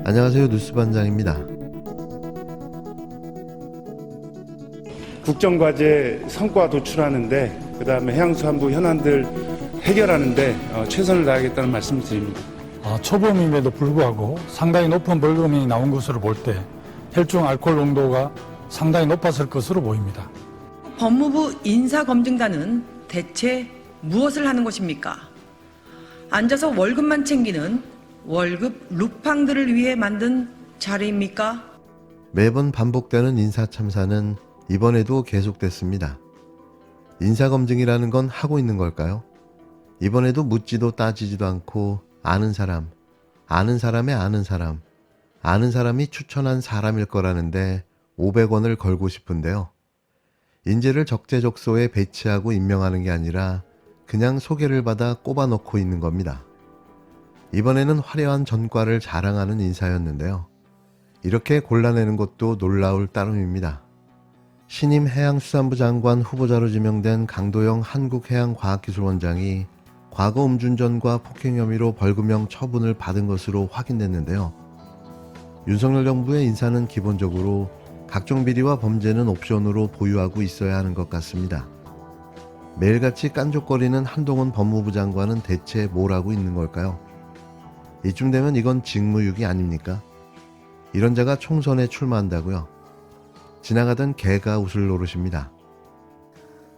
안녕하세요. 뉴스반장입니다. 국정과제 성과 도출하는데 그다음에 해양수산부 현안들 해결하는데 최선을 다하겠다는 말씀을 드립니다. 초범임에도 불구하고 상당히 높은 벌금이 나온 것으로 볼 때 혈중 알코올 농도가 상당히 높았을 것으로 보입니다. 법무부 인사검증단은 대체 무엇을 하는 것입니까? 앉아서 월급만 챙기는 월급 루팡들을 위해 만든 자리입니까? 매번 반복되는 인사참사는 이번에도 계속됐습니다. 인사검증이라는 건 하고 있는 걸까요? 이번에도 묻지도 따지지도 않고 아는 사람, 아는 사람의 아는 사람, 아는 사람이 추천한 사람일 거라는데 500원을 걸고 싶은데요. 인재를 적재적소에 배치하고 임명하는 게 아니라 그냥 소개를 받아 꼽아놓고 있는 겁니다. 이번에는 화려한 전과를 자랑하는 인사였는데요. 이렇게 골라내는 것도 놀라울 따름입니다. 신임 해양수산부 장관 후보자로 지명된 강도영 한국해양과학기술원장이 과거 음주운전과 폭행 혐의로 벌금형 처분을 받은 것으로 확인됐는데요. 윤석열 정부의 인사는 기본적으로 각종 비리와 범죄는 옵션으로 보유하고 있어야 하는 것 같습니다. 매일같이 깐족거리는 한동훈 법무부 장관은 대체 뭘 하고 있는 걸까요? 이쯤 되면 이건 직무유기 아닙니까? 이런 자가 총선에 출마한다고요? 지나가던 개가 웃을 노릇입니다.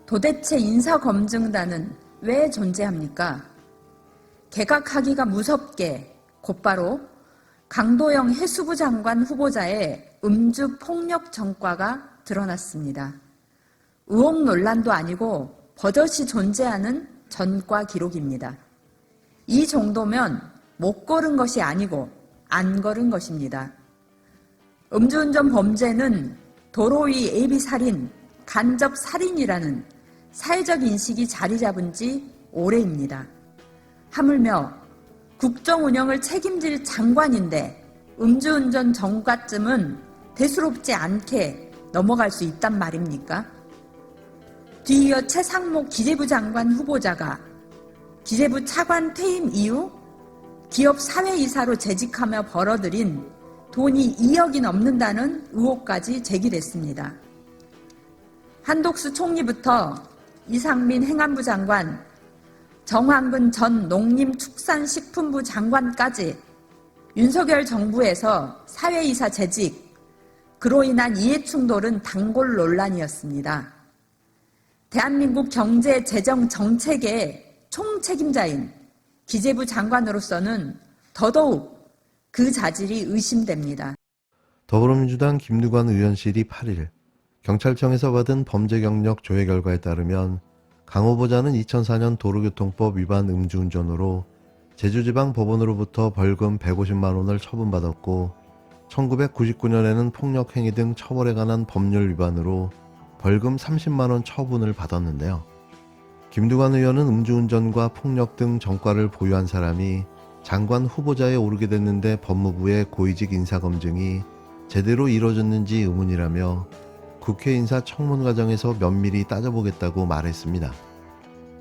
도대체 인사검증단은 왜 존재합니까? 개각하기가 무섭게 곧바로 강도영 해수부 장관 후보자의 음주 폭력 전과가 드러났습니다. 의혹 논란도 아니고 버젓이 존재하는 전과 기록입니다. 이 정도면 못 걸은 것이 아니고 안 걸은 것입니다. 음주운전 범죄는 도로위 예비살인, 간접살인이라는 사회적 인식이 자리 잡은 지 오래입니다. 하물며 국정운영을 책임질 장관인데 음주운전 전과쯤은 대수롭지 않게 넘어갈 수 있단 말입니까? 뒤이어 최상목 기재부 장관 후보자가 기재부 차관 퇴임 이후 기업 사회이사로 재직하며 벌어들인 돈이 2억이 넘는다는 의혹까지 제기됐습니다. 한독수 총리부터 이상민 행안부 장관, 정황근 전 농림축산식품부 장관까지 윤석열 정부에서 사회이사 재직, 그로 인한 이해충돌은 단골 논란이었습니다. 대한민국 경제재정정책의 총책임자인 기재부 장관으로서는 더더욱 그 자질이 의심됩니다. 더불어민주당 김두관 의원실이 8일 경찰청에서 받은 범죄 경력 조회 결과에 따르면 강 후보자는 2004년 도로교통법 위반 음주운전으로 제주지방법원으로부터 벌금 150만 원을 처분받았고 1999년에는 폭력행위 등 처벌에 관한 법률 위반으로 벌금 30만 원 처분을 받았는데요. 김두관 의원은 음주운전과 폭력 등 전과를 보유한 사람이 장관 후보자에 오르게 됐는데 법무부의 고위직 인사검증이 제대로 이루어졌는지 의문이라며 국회 인사청문 과정에서 면밀히 따져보겠다고 말했습니다.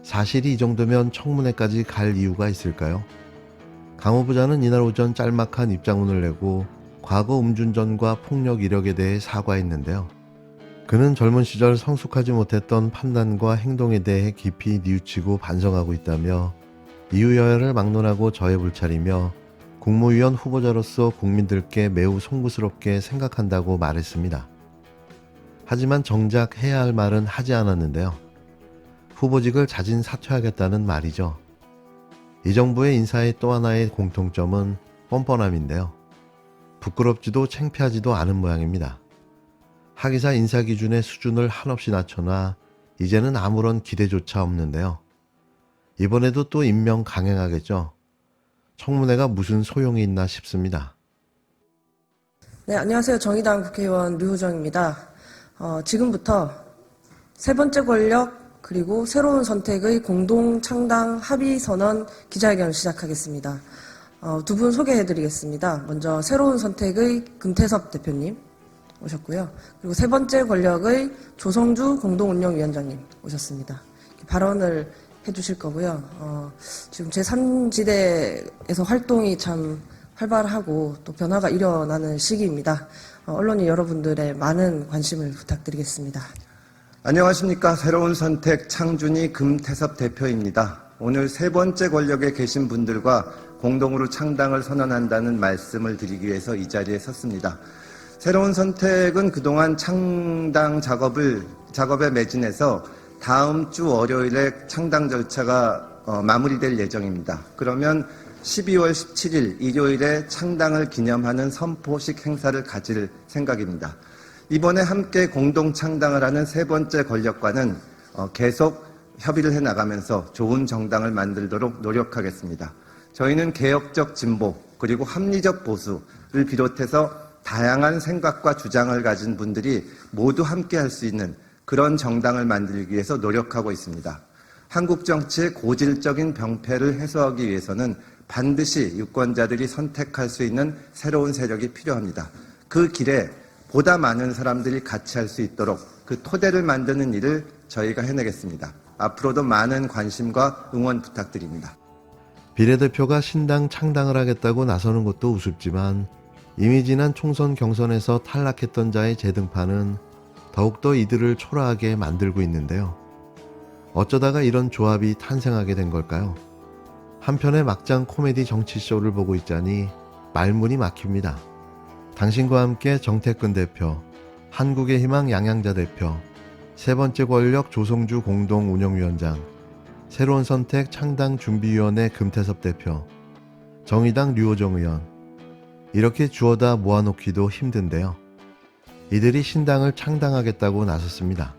사실이 이 정도면 청문회까지 갈 이유가 있을까요? 강 후보자는 이날 오전 짤막한 입장문을 내고 과거 음주운전과 폭력 이력에 대해 사과했는데요. 그는 젊은 시절 성숙하지 못했던 판단과 행동에 대해 깊이 뉘우치고 반성하고 있다며 이유여야를 막론하고 저에 불차리며 국무위원 후보자로서 국민들께 매우 송구스럽게 생각한다고 말했습니다. 하지만 정작 해야 할 말은 하지 않았는데요. 후보직을 자진 사퇴하겠다는 말이죠. 이 정부의 인사의 또 하나의 공통점은 뻔뻔함인데요. 부끄럽지도 창피하지도 않은 모양입니다. 하기사 인사 기준의 수준을 한없이 낮춰놔 이제는 아무런 기대조차 없는데요. 이번에도 또 임명 강행하겠죠. 청문회가 무슨 소용이 있나 싶습니다. 네, 안녕하세요. 정의당 국회의원 류호정입니다. 지금부터 세 번째 권력 그리고 새로운 선택의 공동 창당 합의 선언 기자회견을 시작하겠습니다. 두 분 소개해드리겠습니다. 먼저 새로운 선택의 금태섭 대표님 오셨고요. 그리고 세 번째 권력의 조성주 공동운영위원장님 오셨습니다. 발언을 해주실 거고요. 지금 제3지대에서 활동이 참 활발하고 또 변화가 일어나는 시기입니다. 언론인 여러분들의 많은 관심을 부탁드리겠습니다. 안녕하십니까. 새로운 선택 창준이 금태섭 대표입니다. 오늘 세 번째 권력에 계신 분들과 공동으로 창당을 선언한다는 말씀을 드리기 위해서 이 자리에 섰습니다. 새로운 선택은 그동안 창당 작업에 매진해서 다음 주 월요일에 창당 절차가 마무리될 예정입니다. 그러면 12월 17일 일요일에 창당을 기념하는 선포식 행사를 가질 생각입니다. 이번에 함께 공동 창당을 하는 세 번째 권력과는 계속 협의를 해나가면서 좋은 정당을 만들도록 노력하겠습니다. 저희는 개혁적 진보 그리고 합리적 보수를 비롯해서 다양한 생각과 주장을 가진 분들이 모두 함께 할 수 있는 그런 정당을 만들기 위해서 노력하고 있습니다. 한국 정치의 고질적인 병폐를 해소하기 위해서는 반드시 유권자들이 선택할 수 있는 새로운 세력이 필요합니다. 그 길에 보다 많은 사람들이 같이 할 수 있도록 그 토대를 만드는 일을 저희가 해내겠습니다. 앞으로도 많은 관심과 응원 부탁드립니다. 비례대표가 신당 창당을 하겠다고 나서는 것도 우습지만 이미 지난 총선 경선에서 탈락했던 자의 재등판은 더욱더 이들을 초라하게 만들고 있는데요. 어쩌다가 이런 조합이 탄생하게 된 걸까요? 한편의 막장 코미디 정치쇼를 보고 있자니 말문이 막힙니다. 당신과 함께 정태근 대표, 한국의 희망 양양자 대표, 세 번째 권력 조성주 공동운영위원장, 새로운 선택 창당준비위원회 금태섭 대표, 정의당 류호정 의원, 이렇게 주워다 모아놓기도 힘든데요. 이들이 신당을 창당하겠다고 나섰습니다.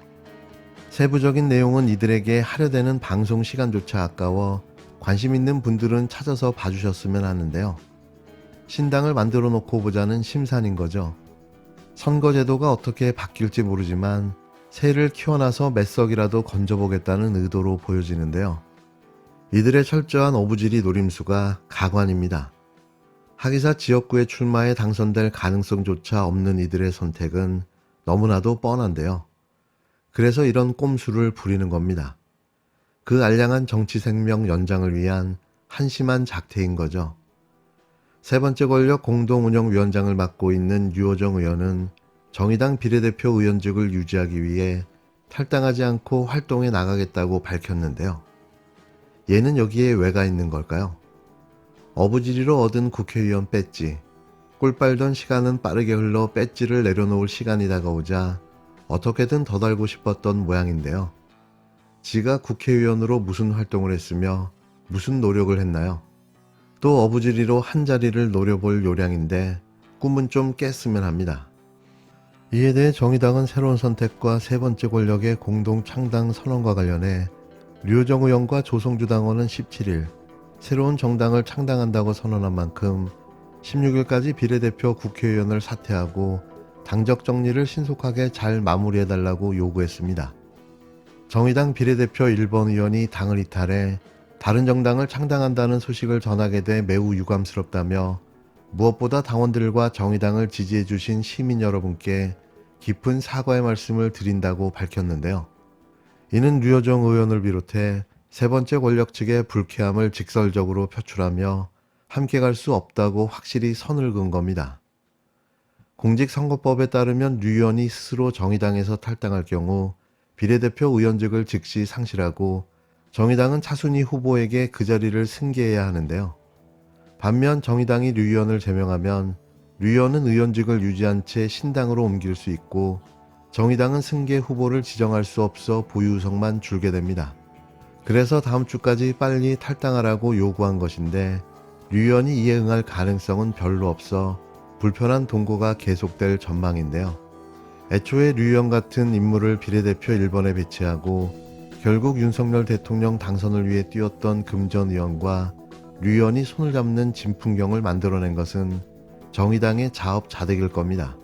세부적인 내용은 이들에게 하려되는 방송 시간조차 아까워 관심 있는 분들은 찾아서 봐주셨으면 하는데요. 신당을 만들어 놓고 보자는 심산인 거죠. 선거제도가 어떻게 바뀔지 모르지만 새를 키워놔서 몇 석이라도 건져보겠다는 의도로 보여지는데요. 이들의 철저한 어부지리 노림수가 가관입니다. 하기사 지역구에 출마해 당선될 가능성조차 없는 이들의 선택은 너무나도 뻔한데요. 그래서 이런 꼼수를 부리는 겁니다. 그 알량한 정치 생명 연장을 위한 한심한 작태인 거죠. 세 번째 권력 공동운영위원장을 맡고 있는 류호정 의원은 정의당 비례대표 의원직을 유지하기 위해 탈당하지 않고 활동에 나가겠다고 밝혔는데요. 얘는 여기에 왜가 있는 걸까요? 어부지리로 얻은 국회의원 배지, 꿀 빨던 시간은 빠르게 흘러 배지를 내려놓을 시간이 다가오자 어떻게든 더 달고 싶었던 모양인데요. 지가 국회의원으로 무슨 활동을 했으며 무슨 노력을 했나요? 또 어부지리로 한 자리를 노려볼 요량인데 꿈은 좀 깼으면 합니다. 이에 대해 정의당은 새로운 선택과 세 번째 권력의 공동 창당 선언과 관련해 류호정 의원과 조성주 당원은 17일 새로운 정당을 창당한다고 선언한 만큼 16일까지 비례대표 국회의원을 사퇴하고 당적 정리를 신속하게 잘 마무리해달라고 요구했습니다. 정의당 비례대표 1번 의원이 당을 이탈해 다른 정당을 창당한다는 소식을 전하게 돼 매우 유감스럽다며 무엇보다 당원들과 정의당을 지지해 주신 시민 여러분께 깊은 사과의 말씀을 드린다고 밝혔는데요. 이는 류호정 의원을 비롯해 세 번째 권력 측의 불쾌함을 직설적으로 표출하며 함께 갈 수 없다고 확실히 선을 그은 겁니다. 공직선거법에 따르면 류 의원이 스스로 정의당에서 탈당할 경우 비례대표 의원직을 즉시 상실하고 정의당은 차순위 후보에게 그 자리를 승계해야 하는데요. 반면 정의당이 류 의원을 제명하면 류 의원은 의원직을 유지한 채 신당으로 옮길 수 있고 정의당은 승계 후보를 지정할 수 없어 보유석만 줄게 됩니다. 그래서 다음 주까지 빨리 탈당하라고 요구한 것인데 류 의원이 이에 응할 가능성은 별로 없어 불편한 동거가 계속될 전망인데요. 애초에 류 의원 같은 인물을 비례대표 1번에 배치하고 결국 윤석열 대통령 당선을 위해 뛰었던 금 전 의원과 류 의원이 손을 잡는 진풍경을 만들어낸 것은 정의당의 자업자득일 겁니다.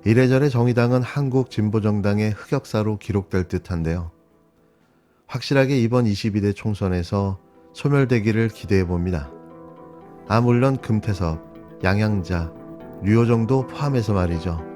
이래저래 정의당은 한국 진보정당의 흑역사로 기록될 듯한데요. 확실하게 이번 22대 총선에서 소멸되기를 기대해봅니다. 물론 금태섭, 양양자, 류호정도 포함해서 말이죠.